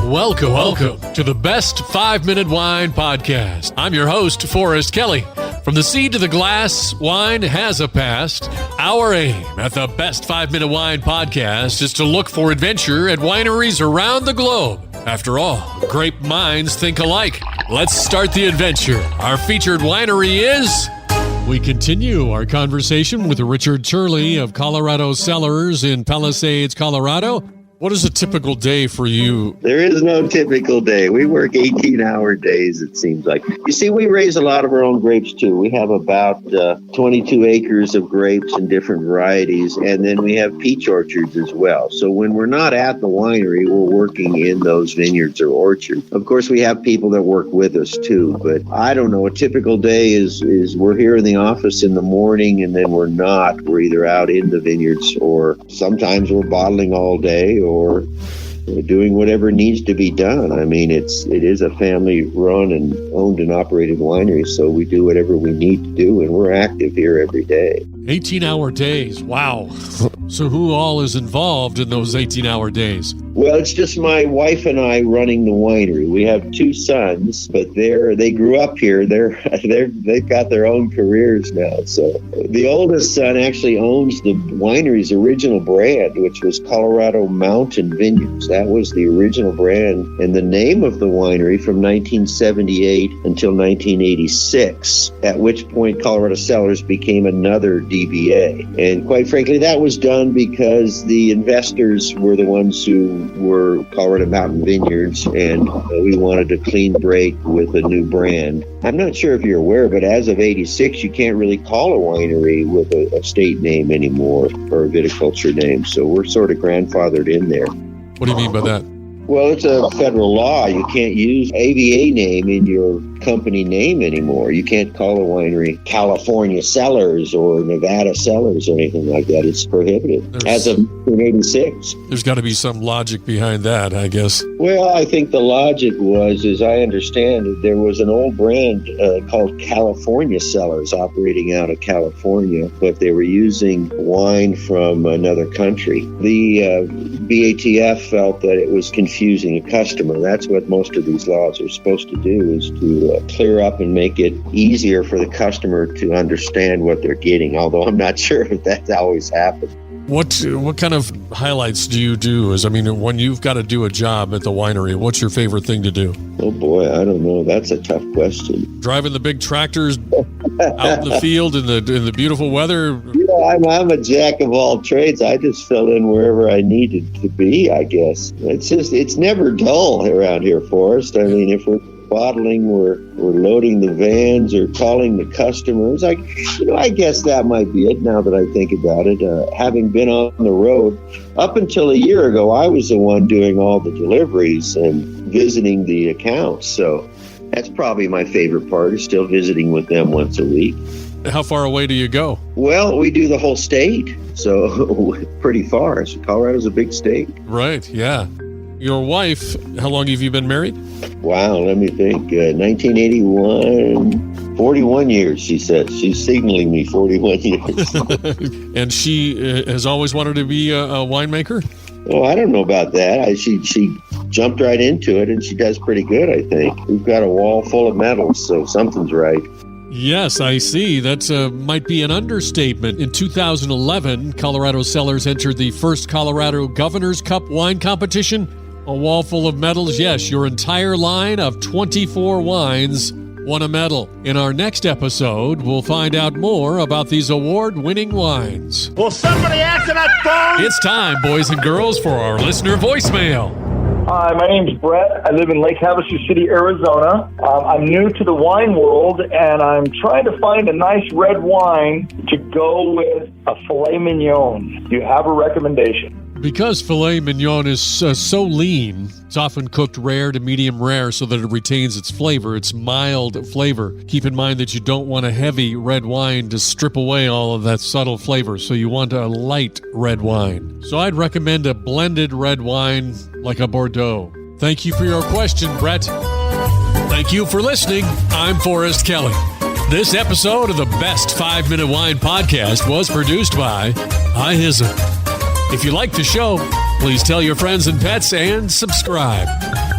Welcome to the Best 5-Minute Wine Podcast. I'm your host, Forrest Kelly. From the seed to the glass, wine has a past. Our aim at the Best 5-Minute Wine Podcast is to look for adventure at wineries around the globe. After all, grape minds think alike. Let's start the adventure. Our featured winery is... We continue our conversation with Richard Turley of Colorado Cellars in Palisades, Colorado. What is a typical day for you? There is no typical day. We work 18-hour days, it seems like. You see, we raise a lot of our own grapes, too. We have about 22 acres of grapes in different varieties, and then we have peach orchards as well. So when we're not at the winery, we're working in those vineyards or orchards. Of course, we have people that work with us, too. But I don't know. A typical day is we're here in the office in the morning, and then we're not. We're either out in the vineyards, or sometimes we're bottling all day, or doing whatever needs to be done. I mean, it is a family-run and owned and operated winery, so we do whatever we need to do, and we're active here every day. 18-hour days, wow. So who all is involved in those 18-hour days? Well, it's just my wife and I running the winery. We have two sons, but they grew up here. They've got their own careers now. So the oldest son actually owns the winery's original brand, which was Colorado Mountain Vineyards. That was the original brand and the name of the winery from 1978 until 1986, at which point Colorado Cellars became another DBA. And quite frankly, that was done because the investors were the ones who were Colorado Mountain Vineyards, and we wanted a clean break with a new brand. I'm not sure if you're aware, but as of 86, you can't really call a winery with a state name anymore or a viticulture name. So we're sort of grandfathered in there. What do you mean by that? Well, it's a federal law. You can't use ABA name in your company name anymore. You can't call a winery California Cellars or Nevada Cellars or anything like that. It's prohibited as of 1986. There's got to be some logic behind that, I guess. Well, I think the logic was, as I understand it, there was an old brand called California Cellars operating out of California, but they were using wine from another country. The BATF felt that it was confusing a customer. That's what most of these laws are supposed to do, is to clear up and make it easier for the customer to understand what they're getting, although I'm not sure if that's always happened. What kind of highlights do you do? When you've got to do a job at the winery, what's your favorite thing to do? Oh boy, I don't know. That's a tough question. Driving the big tractors out in the field in the beautiful weather? I'm a jack of all trades. I just fill in wherever I needed to be, I guess. It's never dull around here, Forrest. I mean, if we're bottling, we're loading the vans or calling the customers. I guess that might be it now that I think about it. Having been on the road, up until a year ago, I was the one doing all the deliveries and visiting the accounts. So that's probably my favorite part, is still visiting with them once a week. How far away do you go? Well, we do the whole state, so pretty far. So Colorado's a big state. Right, yeah. Your wife, how long have you been married? Wow, let me think. 1981, 41 years, she says. She's signaling me 41 years. And she has always wanted to be a winemaker? Oh, I don't know about that. She jumped right into it, and she does pretty good, I think. We've got a wall full of medals, so something's right. Yes, I see. That might be an understatement. In 2011, Colorado Cellars entered the first Colorado Governor's Cup wine competition. A wall full of medals. Yes, your entire line of 24 wines won a medal. In our next episode, we'll find out more about these award-winning wines. Will somebody answer that phone? It's time, boys and girls, for our listener voicemail. Hi, my name's Brett. I live in Lake Havasu City, Arizona. I'm new to the wine world, and I'm trying to find a nice red wine to go with a filet mignon. Do you have a recommendation? Because filet mignon is so lean, it's often cooked rare to medium rare so that it retains its flavor, its mild flavor. Keep in mind that you don't want a heavy red wine to strip away all of that subtle flavor, so you want a light red wine. So I'd recommend a blended red wine like a Bordeaux. Thank you for your question, Brett. Thank you for listening. I'm Forrest Kelly. This episode of the Best 5-Minute Wine Podcast was produced by iHism. If you like the show, please tell your friends and pets and subscribe.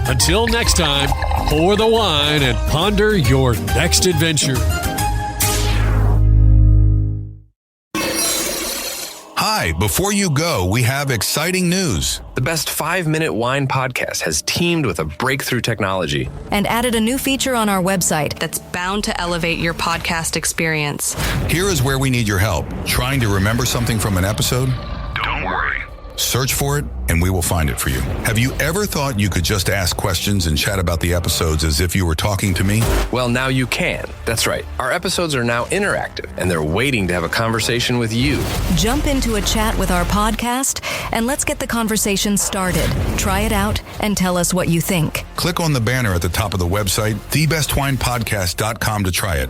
Until next time, pour the wine and ponder your next adventure. Hi, before you go, we have exciting news. The Best 5 Minute Wine podcast has teamed with a breakthrough technology and added a new feature on our website that's bound to elevate your podcast experience. Here is where we need your help. Trying to remember something from an episode? Don't worry. Search for it, and we will find it for you. Have you ever thought you could just ask questions and chat about the episodes as if you were talking to me? Well, now you can. That's right. Our episodes are now interactive, and they're waiting to have a conversation with you. Jump into a chat with our podcast, and let's get the conversation started. Try it out and tell us what you think. Click on the banner at the top of the website, thebestwinepodcast.com, to try it.